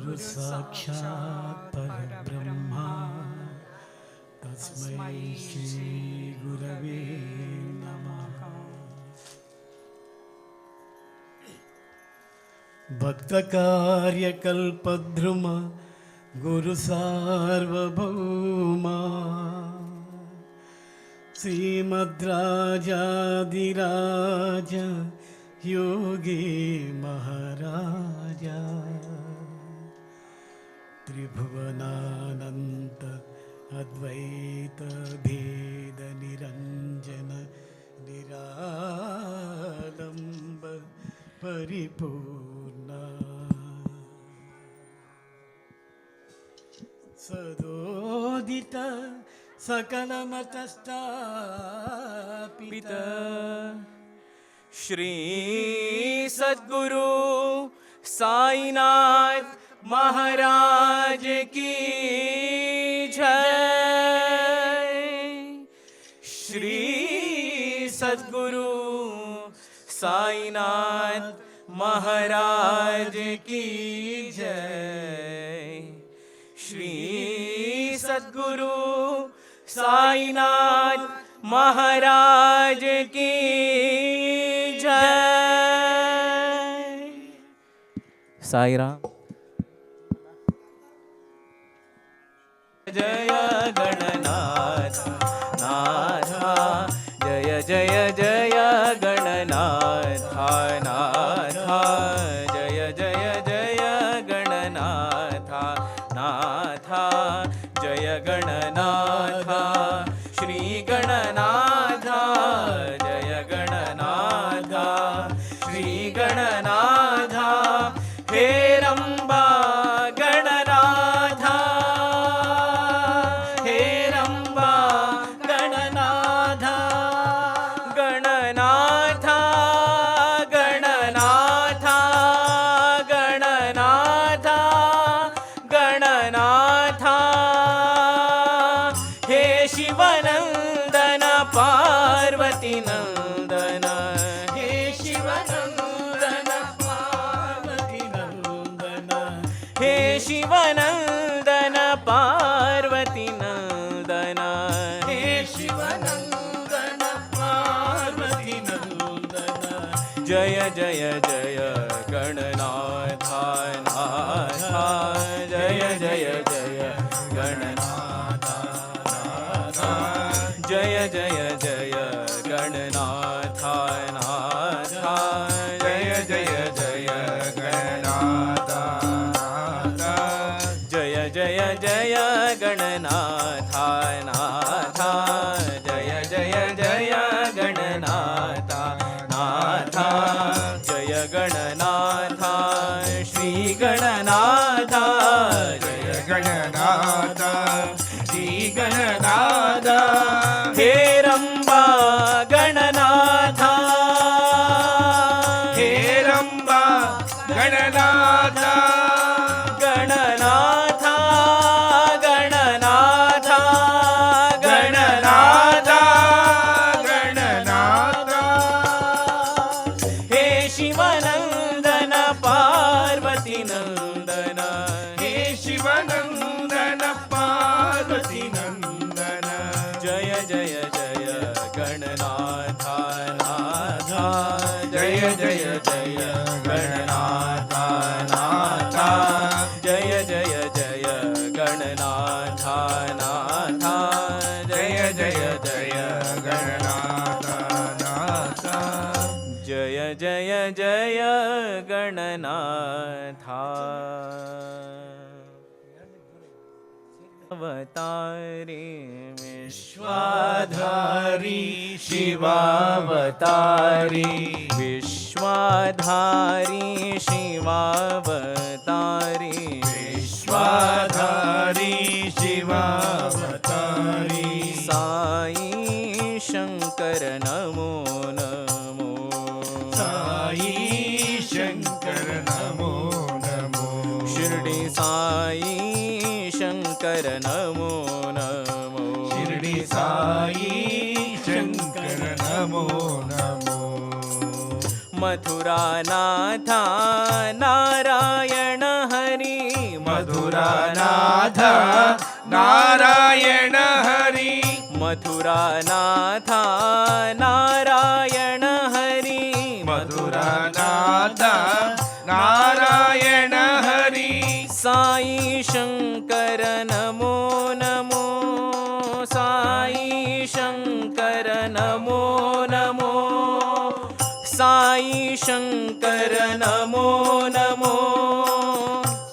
गुरु साक्षात् परब्रह्मा तस्मै श्री गुरवे नमः। भक्तकार्यकल्पद्रुम गुरु सार्वभौमा श्रीमद्राजाधिराज योगी महाराजा त्रिभुवनानंत अद्वैत भेद निरंजन निरालंब परिपूर्णा सदोदित सकलमतस्तापित श्री सद्गुरु साईनाथ महाराज की जय। श्री सद्गुरु साईनाथ महाराज की जय। श्री सद्गुरु साईनाथ महाराज की जय। साईराम। जय गणनाथ नाथा जय जय जय गणनाथ नाथा जय जय जय गणनाथ नाथा जय गणनाथ श्री गणनाथ जय गणनाथ श्री गणनाथ हे रंबा गणनाथ हे रंबा गणनाथ गणनाथ गणनाथ गणनाथ गणनाथ हे शिवनंदन पार्वती नंदन हे शिवनंदन पार्वती नंदन हे शिवनंदन पार्वती नंदन हे शिवनंदन पार्वती नंदन जय जय जय गणनाथ नाथ जय जय जय गणनाथ जय जय जय गणनाथ नाथ जय जय जय गणनाथ जय जय जय गणनाथ नाथ जय जय जय गणनाथ नाथ जय गणनाथ श्री गणनाथ जय गणनाथ श्री गणनाथ हे रंबा गणनाथ हे रंबा गणनाथ गणनाथ गणनाथ गणनाथ गणनाथ हे शिवनंदन पार्वती नंदन हे शिवनंदन पार्वती नंदन जय जय जय गणनाथ नाथ जय जय जय गणनाथ नाथ जय जय जय गणनाथ नाथ जय जय जय गणनाथ नाथ जय जय जय गणनाथ अवतारी विश्वाधारी शिवावतारी विश्वाधारी शिवावतारी विश्वाधारी शिवावतारी साई शंकर नमो नमो साई शंकर नमो नमो शिर्डी साई शंकर नमो नमो शिर्डी साई शंकर नमो नमो मथुरा नाथा नारायण हरी मथुरानाथ नारायण हरी मथुरानाथ नारायण हरी मथुरानाथ नारायण हरी साई शंकर नमो नमो साई शंकर नमो नमो साई शंकर नमो नमो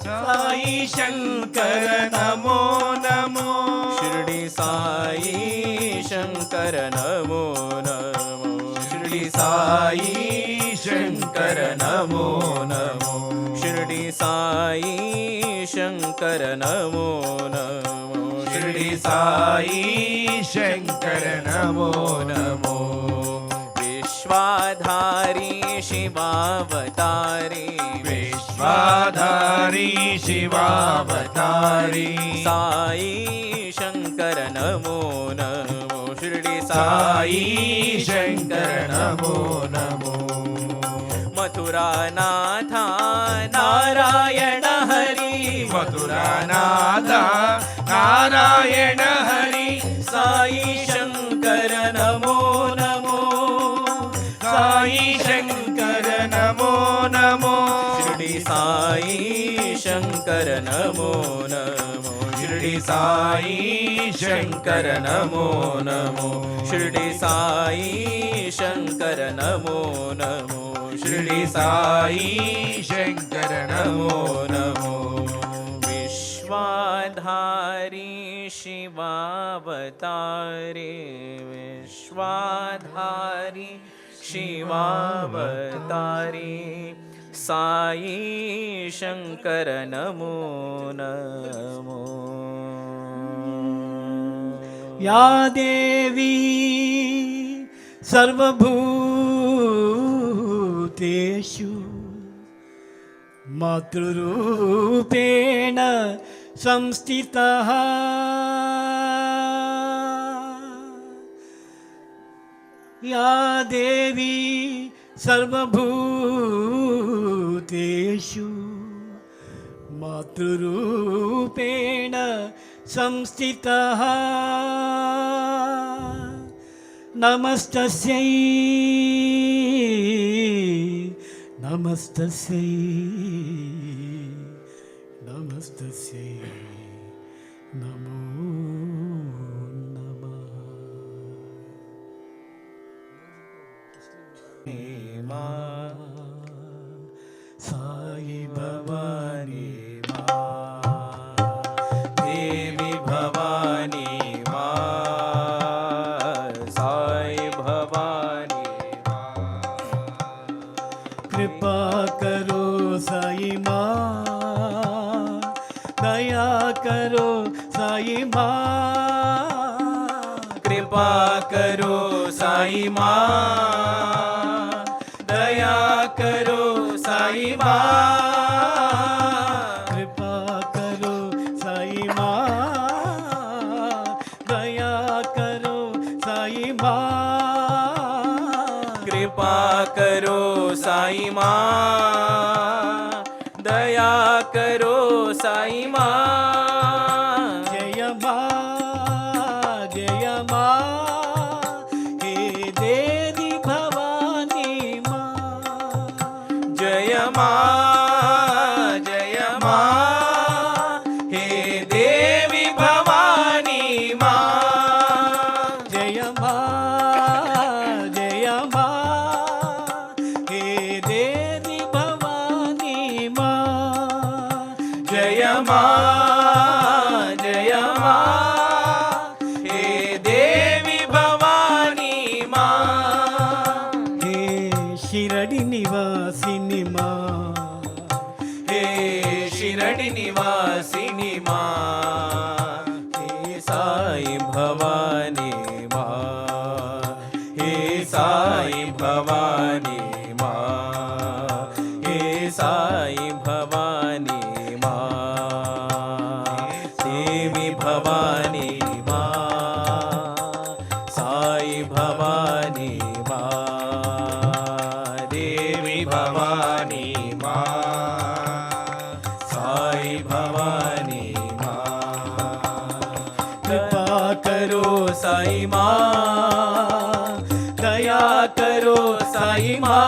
साई शंकर नमो नमो शिर्डी साई शंकर नमो नमो शिर्डी साई शंकर नमो नमो शिर्डी साई शंकर नमो नमो शिर्डी साई शंकर नमो नमो विश्वाधारी शिवावतारी विश्वाधारी शिवावतारी साई शंकर नमो नमो शिर्डी साई शंकर नमो नमो मथुरानाथ नारायण हरी मथुरानाथ नारायण हरी साई शंकर नमो नमो साई शंकर नमो नमो शिर्डी साई शंकर नमो नमो शिर्डी साई शंकर नमो नमो शिर्डी साई शंकर नमो नमो शिर्डी साई शंकर नमो नमो विश्वाधारी शिवावतारे विश्वाधारी शिवावतारी साई शंकर नमो नमो या देवी सर्वभूतेषु मातृरूपेण संस्थितः या देवी सर्वभूतेषु मातृरूपेण संस्थितः नमस्तस्यै नमस्तस्यै नमस्तस्यै नमो नमः साई भवानी देवी भवानी साई भवानी कृपा करो साई माँ दया करो साई माँ कृपा करो साई माँ दया करो साई माँ कृपा करो साई माँ दया करो साई माँ कृपा करो साई माँ दया करो साई माँ जय माँ हे देवी भवानी माँ जय माँ हे देवी भवानी माँ जय माँ हे देवी भवानी माँ जय माँ हे देवी भवानी माँ हे शिरडी निवासिनी माँ हे शिरडी निवासिनी माँ हे साई भवानी माँ हे साई भवानी माँ हे साई भवानी माँ देवी भवानी माँ साई भवानी माँ देवी भवानी माँ साई भवानी भवानी माँ कृपा करो साई माँ दया करो साई माँ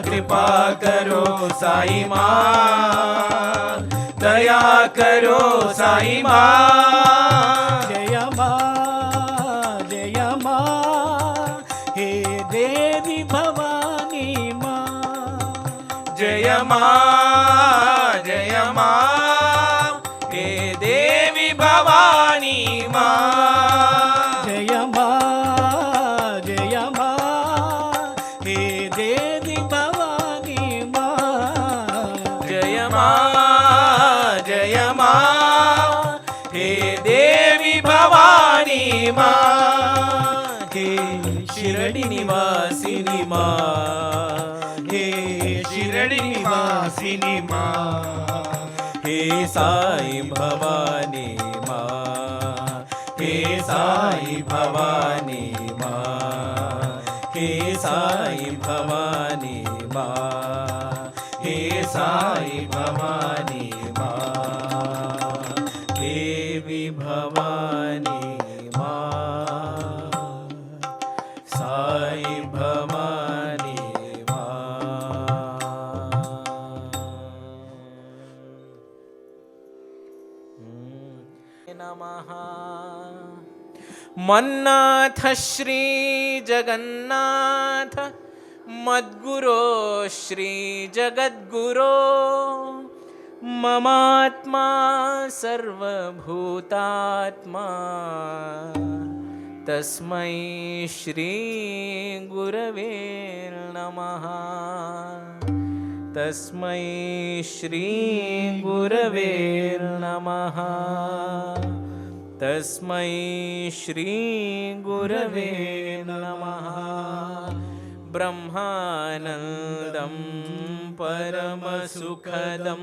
कृपा करो साई माँ दया करो साई माँ जय माँ हे देवी भवानी माँ जय माँ हे देवी भवानी माँ जय माँ हे देवी भवानी माँ जय माँ हे देवी भवानी माँ हे शिरडी निवासिनी माँ हे शिरडी निवासिनी माँ हे साई भवानी माँ हे साई भवानी माँ हे साई भवानी माँ हे साई भवानी माँ देवी भवानी माँ साई भवानी नमः मन्नाथ श्री जगन्नाथ मद्गुरो श्री जगद्गुरो ममात्मा सर्वभूतात्मा तस्मै श्री गुरवे नमः तस्मै श्री गुरवे नमः तस्मै श्री गुरवे नमः ब्रह्मानन्दं परमसुखदं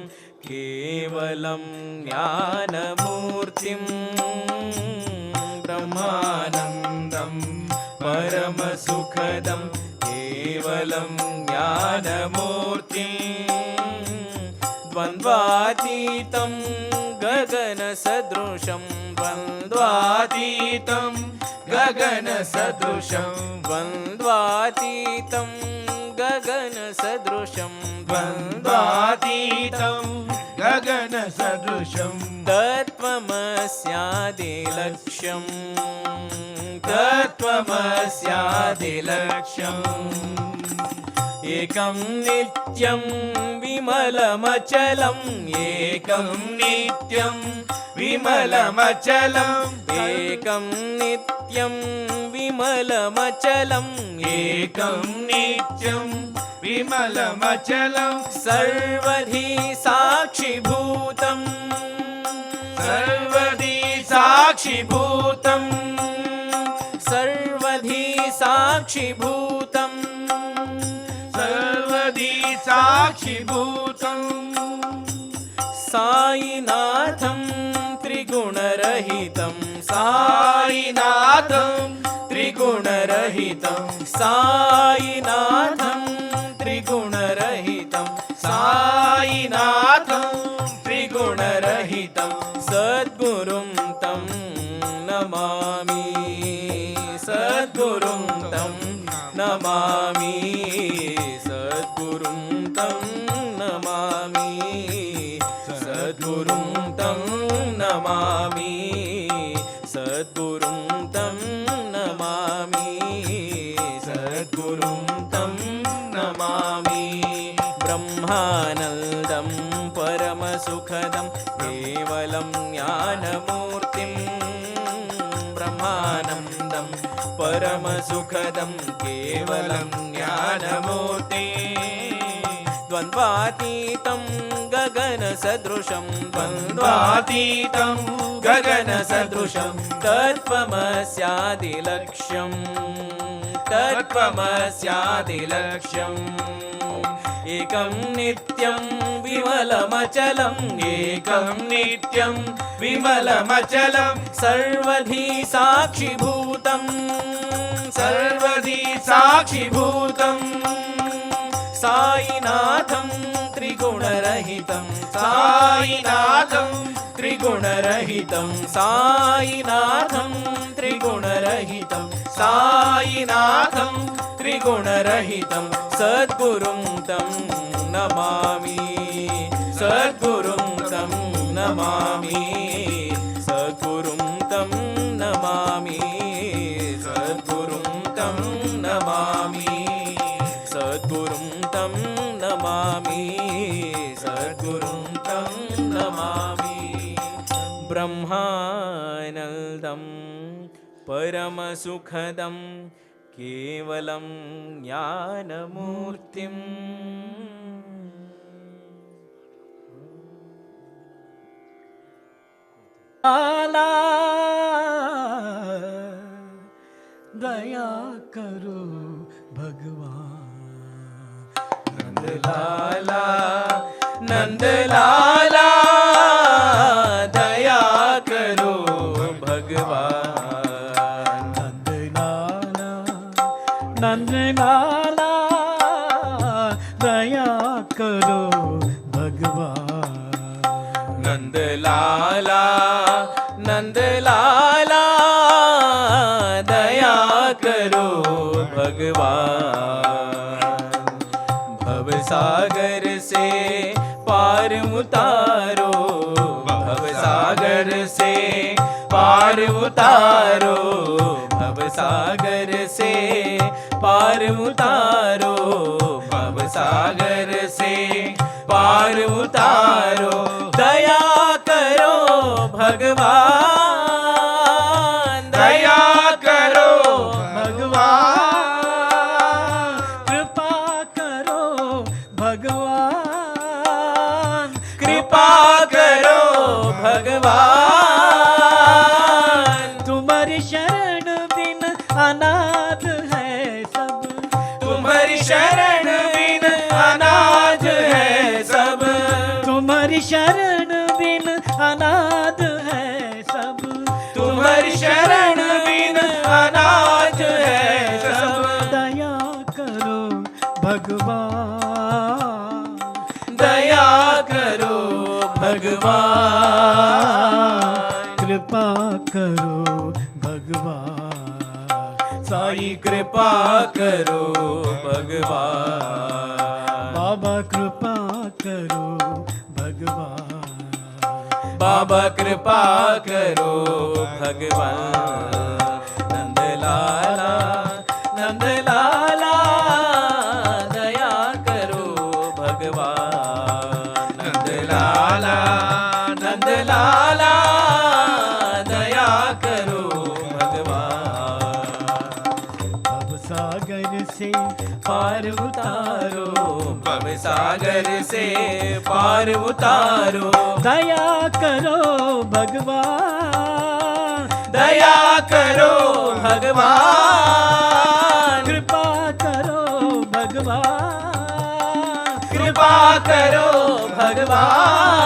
केवलं ज्ञानमूर्तिं ब्रह्मानन्दं परमसुखदं केवलं ज्ञानमूर्तिं द्वन्द्वातीतं गगनसदृशं द्वन्द्वातीतं गगनसदृशं द्वन्द्वातीतं गगनसदृशं द्वन्द्वातीतं गगनसदृशं तत्त्वमस्यादिलक्ष्यं तत्त्वमस्यादिलक्ष्यम् एकं नित्यं विमलमचलम् एकं नित्यं विमलमचलम् एकं नित्यं विमलमचलम् एकं नित्यं विमलमचलं सर्वधी साक्षिभूतं सर्वदी साक्षिभूतं सर्वधी साक्षिभूतं सर्वदी साक्षिभूतं साईनाथं त्रिगुणरहितं साईनाथं त्रिगुणरहितं साईनाथं त्रिगुणरहितं साईनाथं त्रिगुणरहितं सद्गुरुं तं नमामि सद्गुरुं तं नमामि सद्गुरुं तं नमामि सद्गुरुं तं नमामि सद्गुरुं तं नमामि सद्गुरुं तं नमामि ब्रह्मानन्दं परमसुखदं केवलं ज्ञानमूर्तिं ब्रह्मानन्दं परमसुखदं केवलं ज्ञानमूर्तिं द्वन्द्वातीतं गगनसदृशं द्वन्द्वातीतं गगनसदृशं तत्त्वमस्यादिलक्ष्यं तत्त्वमस्यादिलक्ष्यम् एकं नित्यं विमलमचलम् एकं नित्यं विमलमचलं सर्वधी साक्षिभूतं सर्वधी साक्षिभूतं साईनाथं त्रिगुण त्रिगुणरहितं साईनाथं त्रिगुणरहितं साईनाथं त्रिगुणरहितं साईनाथं त्रिगुणरहितं सद्गुरुं तं नमामि सद्गुरुं तं नमामि सद्गुरुं तं नमामि सद्गुरुं तं नमामि सद्गुरुं तं नमामि सद्गुरुं तं नमामि ब्रह्मानन्दं परमसुखदं केवलं ज्ञानमूर्तिम् लाला दया करो भगवान नंदलाला नंदलाला दया करो भगवान नंदलाला नंदलाला दया करो भगवान नंदलाला नंदलाला दया करो भगवान भवसागर से पार उतारो भवसागर से पार उतारो भवसागर से पार उतारो भवसागर से पार उतारो दया करो भगवान दया करो भगवान कृपा करो भगवान कृपा करो भगवान तुम्हारी शरण बिन अनाथ है सब तुम्हारी शरण बिन अनाथ है सब तुम्हारी शरण बिन अनाथ है सब तुम्हारी शरण बिन अनाथ है सब दया करो भगवान दया करो भगवान कृपा करो भगवान साई कृपा करो भगवान बाबा कृपा करो भगवान बाबा कृपा करो भगवान नंदलाला नंदलाला दया करो भगवान नंदलाला नंदलाला दया करो भगवान भवसागर से पार उतारो भवसागर से पार उतारो दया करो भगवान दया करो भगवान कृपा करो भगवान कृपा करो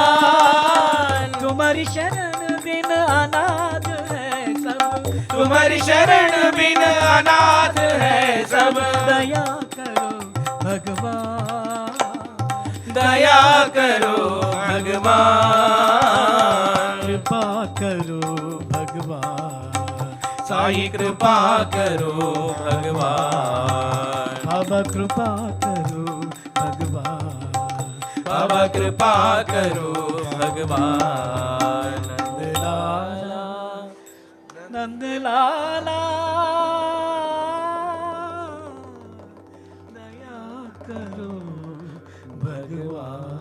भगवान तुम्हारी शरण बिन अनाथ है सब तुम्हारी शरण बिन अनाथ है सब दया करो भगवान दया करो भगवान कृपा करो भगवान साई कृपा करो भगवान बाबा कृपा करो भगवान बाबा कृपा करो भगवान नंदलाला नंदलाला दया करो भगवान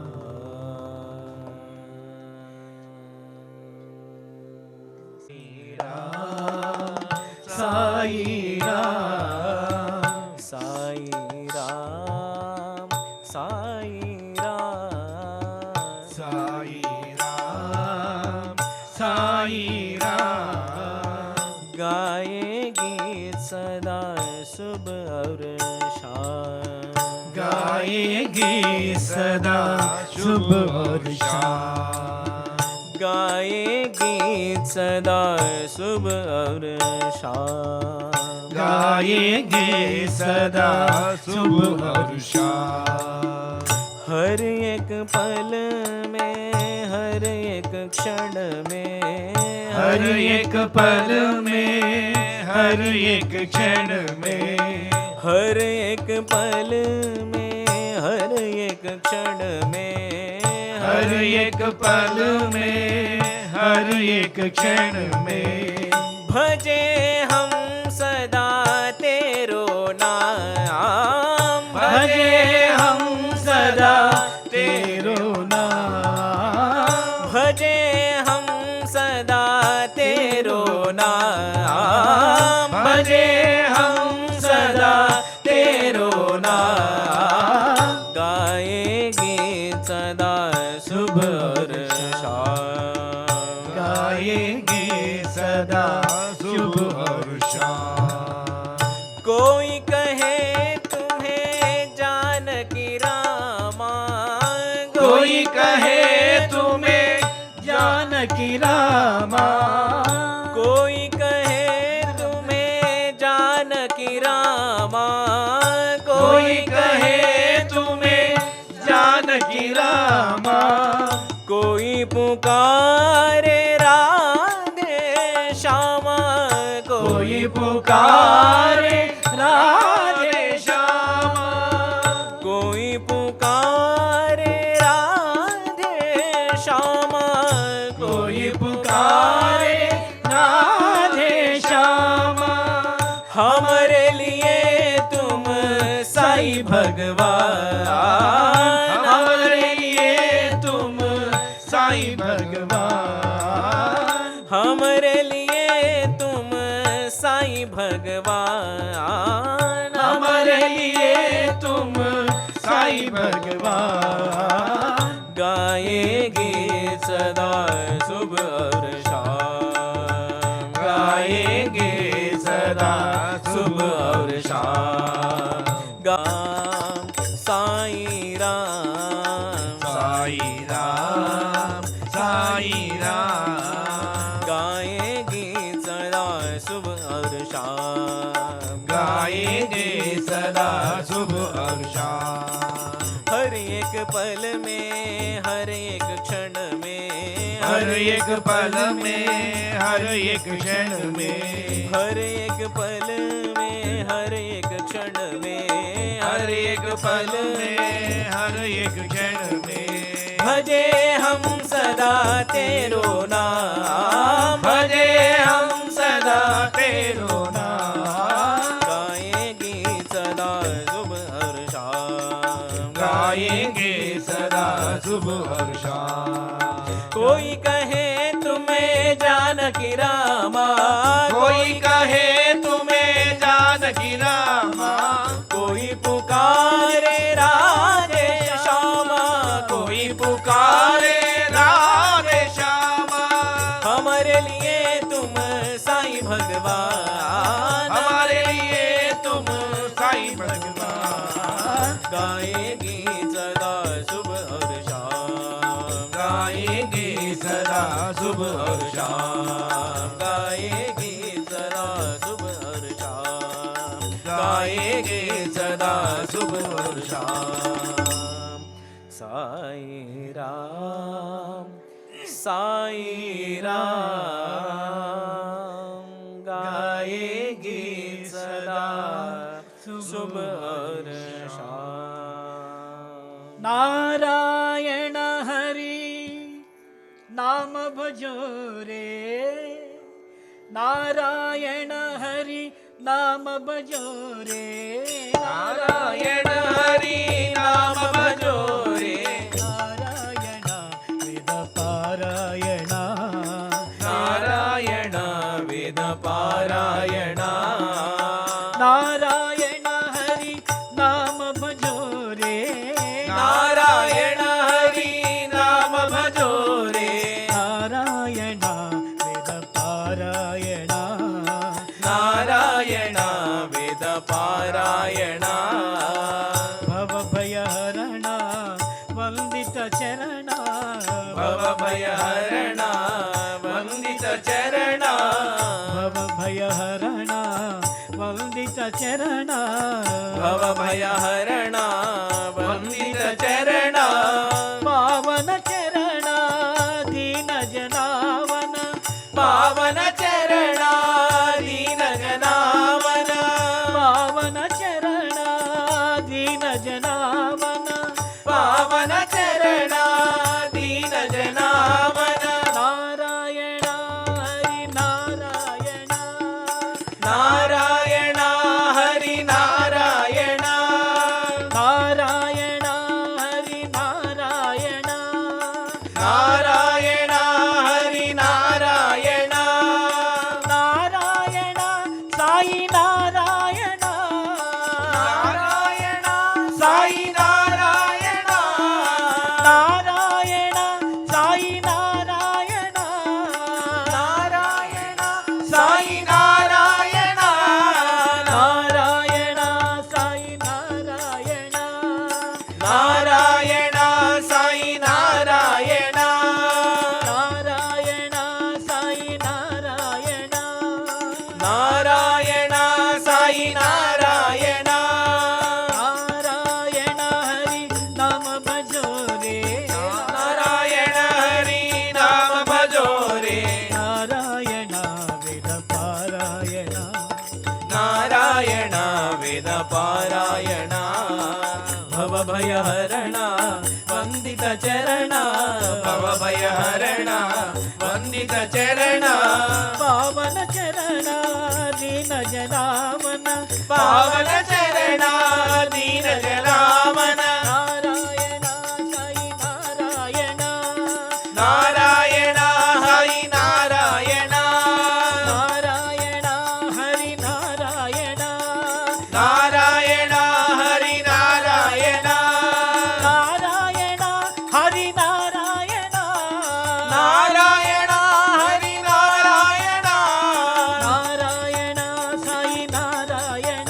साई राम साई राम साई राम साई राम साई राम गाए गीत सदा सुबह और शाम गाएगी सदा शुभ और शाम गाए गीत सदा सुबह और शाम गाएगी सदा शुभ और शाम हर एक पल में, हर एक क्षण में, हर एक पल में, हर एक क्षण में, हर एक पल में, हर एक क्षण में, हर एक पल में, हर एक क्षण में, भजे हम सदा तेरो नाम, भजे हम सदा तेरो नाम, भजे हम सदा तेरो नाम, भजे हम सदा तेरो नाम, गाएंगे सदा शुभ और शाम, गाएंगे सदा शुभ और शाम। कोई कहे तुम्हें जानकी रामा, कोई कहे तुम्हें जानकी रामा, कोई कहे तुम्हें जानकी रामा, कोई कहे तुम्हें जानकी रामा, कोई पुकारे राधे श्यामा, कोई पुकारे राधे श्यामा, कोई पुकारे राधे श्यामा, कोई पुकारे राधे श्यामा, हमारे लिए तुम साईं भगवान, हमारे लिए तुम साईं भगवान, हमारे लिए तुम साईं भगवान, हमारे लिए तुम साईं भगवान, गाएंगे सदा शुभ और शाम, गाएंगे सदा शुभ और शाम, गाम साईं राम, साईं राम, साईं राम, गाएंगे सदा शुभ और शाम, गाएंगे सदा शुभ और शाम, हर एक पल में, हर एक क्षण में, हर एक पल में, हर एक क्षण में, हर एक पल में, हर एक क्षण में, हर एक पल में, हर एक क्षण में, भजे हम सदा तेरो नाम, भजे हम सदा तेरो नाम, गाएंगे सदा शुभ और शाम, गाएंगे सदा शुभ और शाम। कोई कहे तुम्हें जानकी रामा, कोई कहे तुम्हें जानकी रामा, कोई पुकारे राधे श्यामा, कोई पुकारे राधे श्यामा, हमारे लिए तुम साईं भगवान, हमारे लिए तुम साईं भगवान, गाएंगे सदा शुभ और शाम, गाएंगे सदा शुभ और शाम, गाएंगे सदा शुभ और शाम, गाएंगे सदा शुभ और शाम, साईं राम, साईं राम, गाएंगे सदा शुभ और शाम। नारायण हरि नाम भजो रे, नारायण हरि नाम भजो रे, नारायण हरि नाम भजो रे, नारायण वेद पारायण, नारायण वेद पारायण, नारायण हरि नाम भजो रे, नारायण हरि नाम भजो रे, नारायण वेद पारायण, नारायण वेद पारायण, भव भयहरण वंदित चरण, भव भयहरण वंदित चरण, भव भयहरण वंदित चरण, भव भयहरण वंदित चरण, पावन चरणा दीन जनावन पावन चरणा दीन जनावन पावन चरणा दीन जनावन नारायण हरि नारायण नारायण हरि नारायण नारायण हरि नारायण नारायण हरि नारायण नारायण साई नारायण नारायण साई नारायण नारायण साई नारायण नारायण साई नारायण नारायण साई नारायण नारायण साई नारायण नारायण साई नारायण नारायण साई नारायण नारायण हरि नाम भजो रे नारायण हरि नाम भजो रे नारायण वेद पारायण नारायण वेद पारायण भव भय हरण वंदित चरण भव भय हरण वंदित चरण पावन चरण दीन जनावन पावन चरण दीन जनावन नारायण साई नारायण नारायण हरि नारायण नारायण हरि नारायण नारायण हरि नारायण नारायण हरि नारायण नारायण हरि नारायण नारायण साई नारायण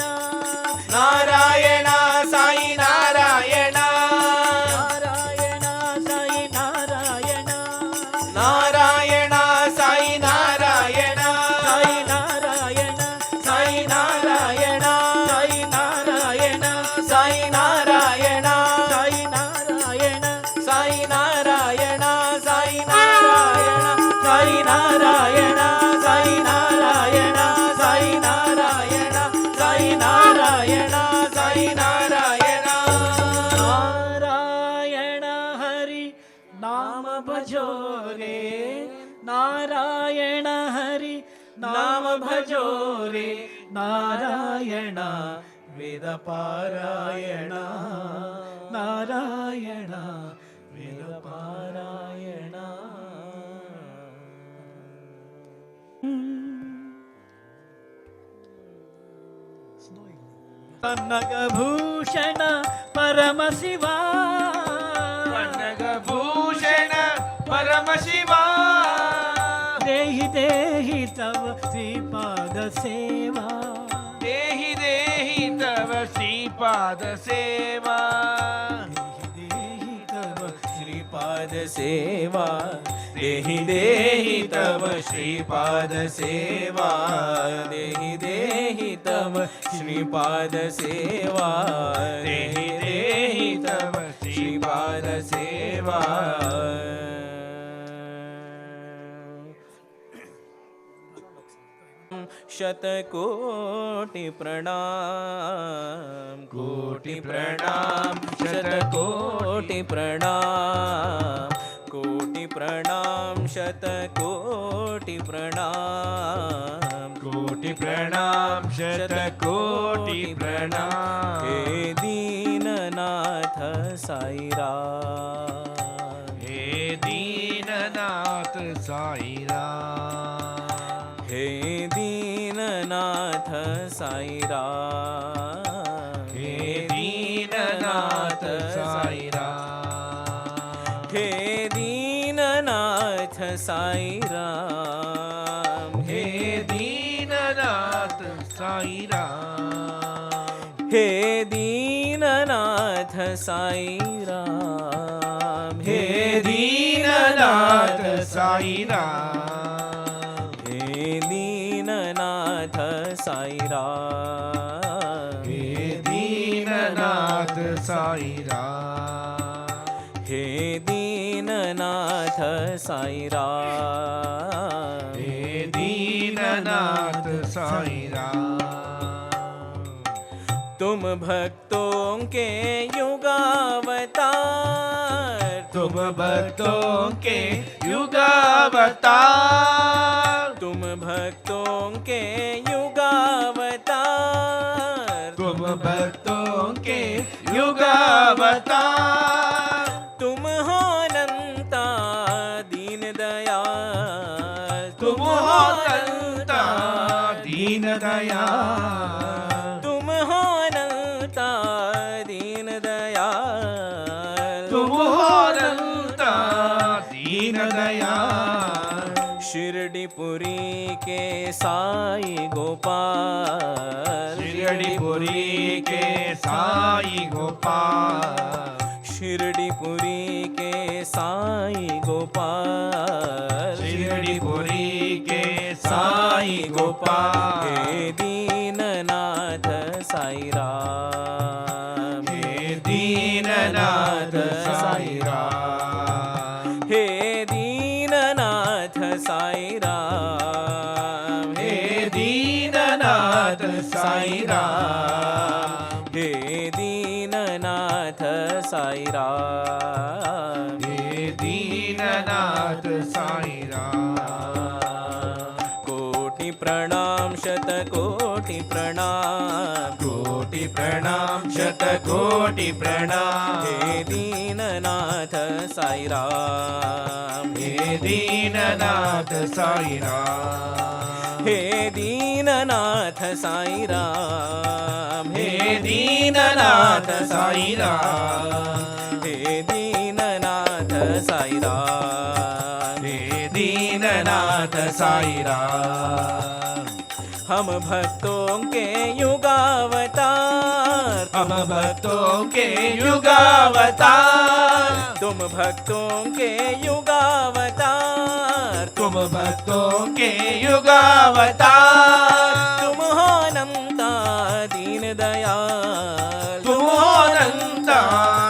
नारायण साई नारायण नारायण साई नारायण नारायण साई नारायण साई नारायण साई नारायण साई नारायण साई नारायण साई नारायण साई नारायण साई नारायण साई नारायण साई नारायण साई नारायण साई नारायण साई नारायण नारायण हरि नाम भजो रे नारायण हरि नाम भजो रे नारायण वेद पारायण नारायण वेद पारायण कनकभूषण परम शिवा कनकभूषण परम शिवा देहि देहि तव श्रीपाद सेवा देहि देहि तव श्रीपाद सेवा देहि तव श्रीपाद सेवा देहि देहि तव श्रीपाद सेवा देहि देहि तव श्रीपाद सेवा देहि देहि तव श्रीपाद सेवा शतकोटि प्रणाम कोटि प्रणाम शतकोटि प्रणाम कोटि प्रणाम शतकोटि प्रणाम कोटि प्रणाम शतकोटि प्रणाम हे दीननाथ साईराम हे दीननाथ साईराम हे दीननाथ साईराम हे दीननाथ साईराम हे दीननाथ साईराम हे दीननाथ साईराम हे दीननाथ साईराम हे दीननाथ साईराम हे दीननाथ साईराम हे दीननाथ साईराम हे दीननाथ साईराम हे दीननाथ साईं राम। तुम भक्तों के युगावतार, तुम भक्तों के युगावतार, तुम भक्तों के युगावतार, तुम भक्तों के युगावतार। तुम हो अनंता दीन दयाल, तुम हो अनंता दीन दयाल, तुम हो अनंता दीन दयाल, तुम हो अनंता दीन दयाल। शिरडीपुरी के साई गोपाल, शिरडीपुरी के साई गोपाल, शिरडीपुरी के साई गोपाल, शिरडीपुरी के साई गोपाल। हे दीननाथ साई राम, हे दीननाथ साई राम, हे दीननाथ साई राम, हे दीननाथ साई राम, हे दीननाथ साई राम, हे दीननाथ साई राम। कोटि प्रणाम शतकोटि प्रणाम, कोटि प्रणाम शतकोटि प्रणाम, हे दीननाथ साई राम, हे दीननाथ साई राम, हे दीननाथ साई राम, हे दीननाथ साई राम, हे दीननाथ साई राम, हे दीननाथ साई राम। हम भक्तों के युगावतार, हम भक्तों के युगावतार, तुम भक्तों के युगावतार, तुम भक्तों के युगावतार। तुम हो अनंता दीन दयाल, तुम हो अनंता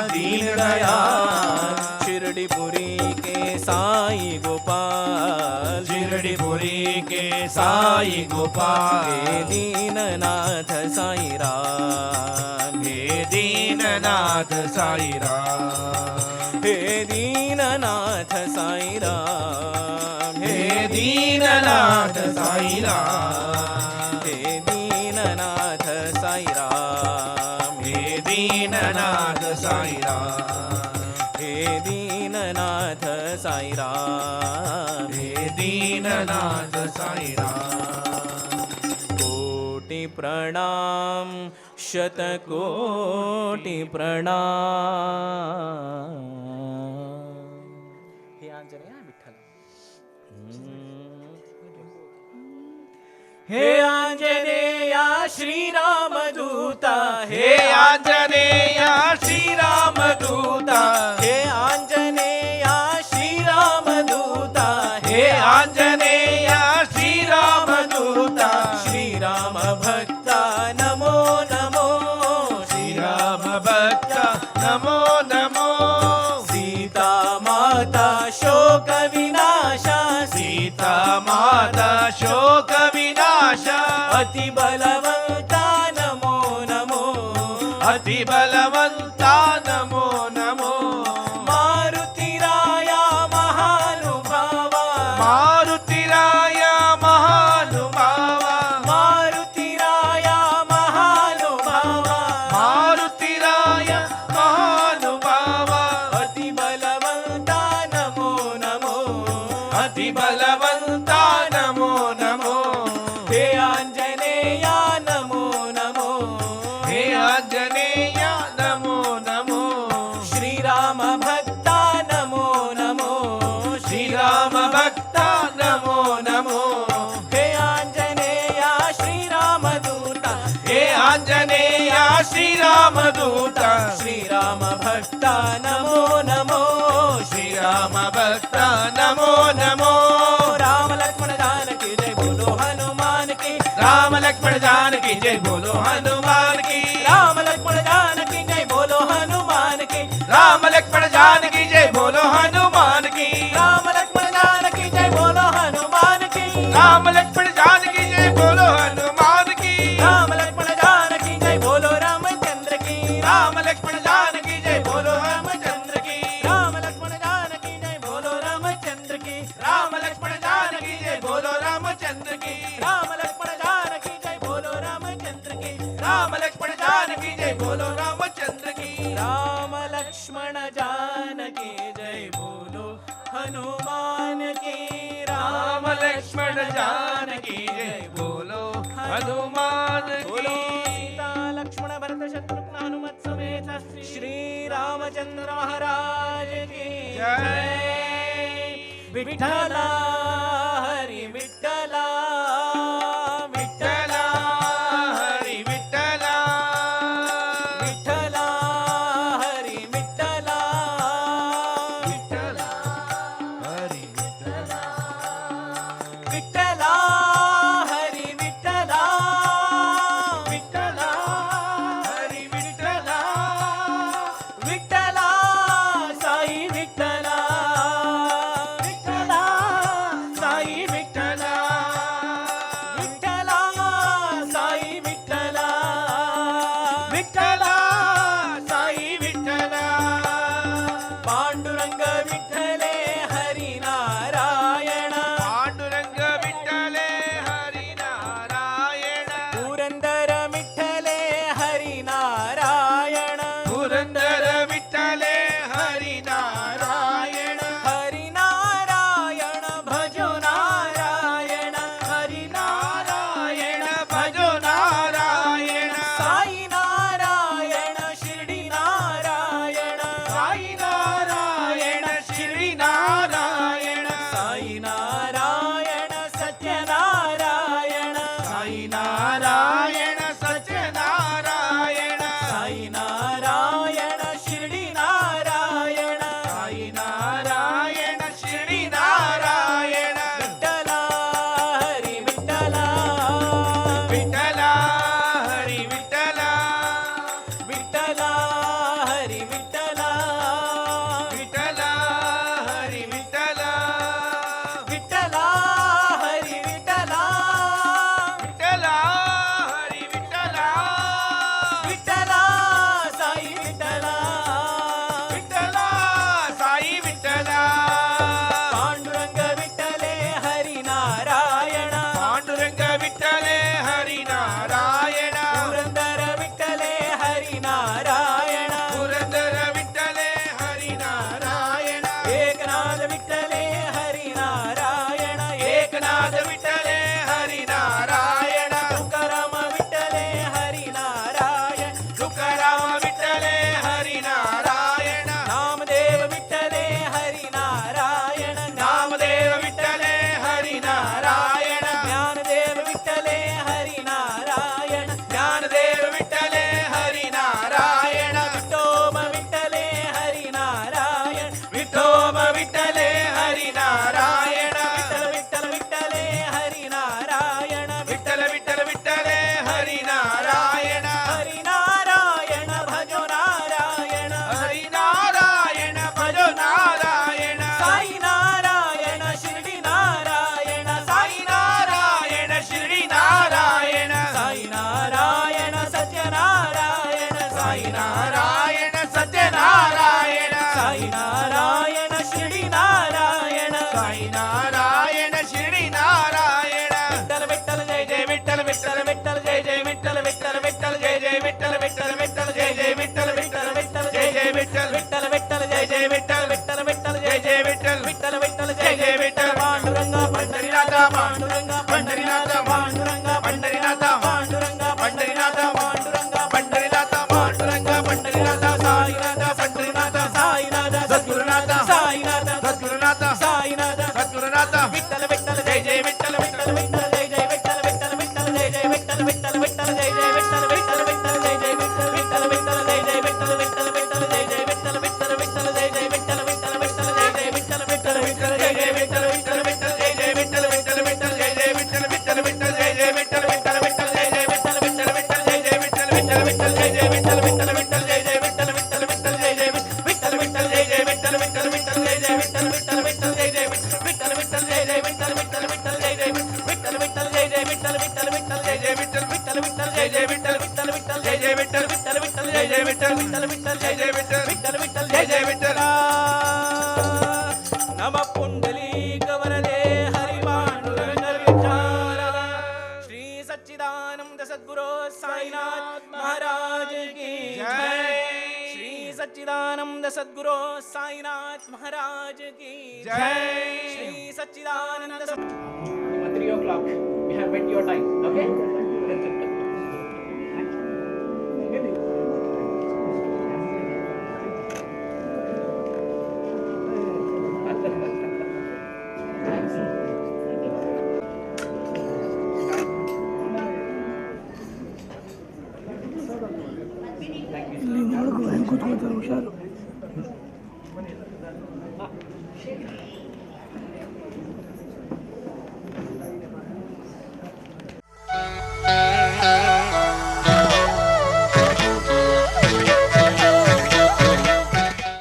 दीन दयाल, शिरडीपुरी के साई गोपाल, शिरडीपुरी के साई गोपाल। हे दीननाथ साई राम, हे दीननाथ साई राम, हे दीननाथ साई राम, हे दीननाथ साई राम, हे दीननाथ साई राम, हे दीननाथ साई राम, हे दीननाथ साई राम, हे दीननाथ साई राम। कोटि प्रणाम शतकोटि प्रणाम। हे आंजनेय विठ्ठल, हे आंजनेया श्रीराम दूता, हे आंजनेया श्रीराम दूता, हे आंजनेया श्रीराम दूता, हे आंजनेया श्रीराम दूता, श्रीराम भक्ता नमो नमो, श्रीराम भक्त नमो नमो, सीता माता शोक विनाशा, सीता माता शोक विनाशा, अति बलवंता नमो नमो, अति बलवंता नमो नमो, मारुतिराया महानुभावा, मारुतिराया महानुभावा, मारुतिराया महानुभावा, मारुतिराया महानुभावा, अति बलवंता नमो नमो, अति बलवंता नमो नमो, हे आंजनेया नमो नमो, हे आंजनेया नमो नमो, श्रीराम भक्ता नमो नमो, श्रीराम भक्ता नमो नमो, हे आंजनेया श्रीराम दूता, हे आंजनेया श्रीराम दूता, श्रीराम भक्ता नमो नमो, श्रीराम भक्ता नमो नमो, राम लक्ष्मण जानकी जय बोलो हनुमान की, राम लक्ष्मण जानकी जय बोलो हनुमान की, राम लक्ष्मण जानकी जय बोलो हनुमान की, राम लक्ष्मण जानकी जय बोलो हनुमान की, राम लक्ष्मण जानकी जय बोलो हनुमान की, राम लक्ष्मण जानकी लक्ष्मण जानकी जय बोलो हनुमान बोलो की सीता लक्ष्मण भरत शत्रुघ्न हनुमत समेत श्री रामचंद्र महाराज की जय विठ्ठला हरी विठ्ठला विठ्ठला हरी विठ्ठला विठ्ठला हरी विठ्ठला विठ्ठला हरी विठ्ठला विठ्ठला हरी विठ्ठला विठ्ठला हरी विठ्ठला विठ्ठला साई विठ्ठला विठ्ठला साई विठ्ठला विठ्ठला साई विठ्ठला विठ्ठला साई विठ्ठला पांडुरंग विठ्ठले हरी नारायण पांडुरंग विठ्ठले हरी नारायण पुरंदर विठ्ठले हरी नारायण पुरंदर विठ्ठले हरी नारायण हरी नारायण भजो नारायण हरी नारायण भजो नारायण साई नारायण शिर्डी नारायण साई नारायण श्री नारायण साई नारायण सत्यनारायण साई नारायण सत्यनारायण साई नारायण शिर्डी नारायण साई नारायण श्री नारायण विठ्ठला हरी विठ्ठला विठ्ठला हरी विठ्ठला विठ्ठला हरी विठ्ठला विठ्ठला हरी विठ्ठला विठ्ठला हरी विठ्ठला विठ्ठला हरी विठ्ठला विठ्ठला साई विठ्ठला विठ्ठला साई विठ्ठला पांडुरंग विठ्ठले हरी नारायण पांडुरंग विठ्ठले हरी नारायण पुरंदर विठ्ठले हरी नारायण पुरंदर विठ्ठले हरी नारायण एकनाथ विठ्ठले हरी नारायण एकनाथ विठ्ठले हरी नारायण तुकाराम विठ्ठले हरी नारायण तुकाराम विठ्ठले हरी नारायण नामदेव विठ्ठले हरी नारायण नामदेव विठ्ठले हरी नारायण ज्ञानदेव विठ्ठले हरी नारायण ज्ञानदेव विठ्ठले हरी नारायण विठोम विठ्ठले हरी नारायण विठोम विठ्ठले हरी नारायण विठ्ठल विठ्ठल विठ्ठले हरी नारायण विठ्ठल विठ्ठल विठ्ठले हरी नारायण हरी नारायण भजो नारायण हरी नारायण भजो नारायण साई नारायण शिर्डी नारायण साई नारायण श्री नारायण साई नारायण सत्यनारायण साई नारायण सत्यनारायण साई नारायण शिर्डी नारायण साई नारायण श्री नारायण विठ्ठल विठ्ठल जय जय विठ्ठल विठ्ठल विठ्ठल जय जय विठ्ठल विठ्ठल विठ्ठल जय जय विठ्ठल विठ्ठल विठ्ठल जय जय विठ्ठल विठ्ठल विठ्ठल जय जय विठ्ठल विठ्ठल विठ्ठल जय जय विठ्ठल विठ्ठल विठ्ठल जय जय विठ्ठल विठ्ठल विठ्ठल जय जय विठ्ठल पांडुरंग पंढरीनाथ पांडुरंग पंढरीनाथ पांडुरंग पंढरीनाथ पांडुरंग पंढरीनाथ पांडुरंग पंढरीनाथ पांडुरंग पंढरीनाथ साईनाथ पंढरीनाथ साईनाथ सद्गुरुनाथ साईनाथ सद्गुरुनाथ साईनाथ सद्गुरुनाथ विठ्ठल विठ्ठल जय जय विठ्ठल विठ्ठल विठ्ठल जय जय विठ्ठल विठ्ठल विठ्ठल जय जय विठ्ठल विठ्ठल विठ्ठल जय जय विठ्ठल विठ्ठल विठ्ठल जय जय विठ्ठल विठ्ठल विठ्ठल जय जय विठ्ठल विठ्ठल विठ्ठल जय जय विठ्ठल विठ्ठल विठ्ठल जय जय विठ्ठल विठ्ठल विठ्ठल जय जय विठ्ठल विठ्ठल विठ्ठल जय जय विठ्ठल विठ्ठल विठ्ठल जय जय विठ्ठल विठ्ठल विठ्ठल जय जय विठ्ठल विठ्ठल विठ्ठल जय जय विठ्ठल विठ्ठल विठ्ठल जय जय विठ्ठल विठ्ठल विठ्ठल जय जय विठ्ठल विठ्ठल विठ्ठल जय जय विठ्ठल विठ्ठल विठ्ठल जय जय विठ्ठल विठ्ठल विठ्ठल जय जय विठ्ठल विठ्ठल जय जय विठ्ठल विठ्ठल विठ्ठल जय जय विठ्ठल विठ्ठल विठ्ठल जय जय विठ्ठल विठ्ठल जय जय विठ्ठल विठ्ठल विठ्ठल जय जय विठ्ठल विठ्ठल जय जय विठ्ठल विठ्ठल विठ्ठल जय जय विठ्ठल विठ्ठल विठ्ठल जय जय विठ्ठल विठ्ठल विठ्ठल जय जय विठ्ठल विठ्ठल विठ्ठल जय जय विठ्ठल विठ्ठल विठ्ठल जय जय विठ्ठल विठ्ठल विठ्ठल जय जय विठ्ठल नमः पुंडलीक वरदे हरि पांडुरंग विठ्ठल श्री सच्चिदानंद सद्गुरु साईनाथ महाराज की जय श्री सच्चिदानंद सद्गुरु साईनाथ महाराज की जय श्री सच्चिदानंद 3 o'clock. We have met your time. Okay? ಇಲ್ಲಿ ನೋಡಕ್ಕೆ ಹೆಂಗೆ ಕೂತ್ಕೊಳ್ತಾರೆ ಹುಷಾರು.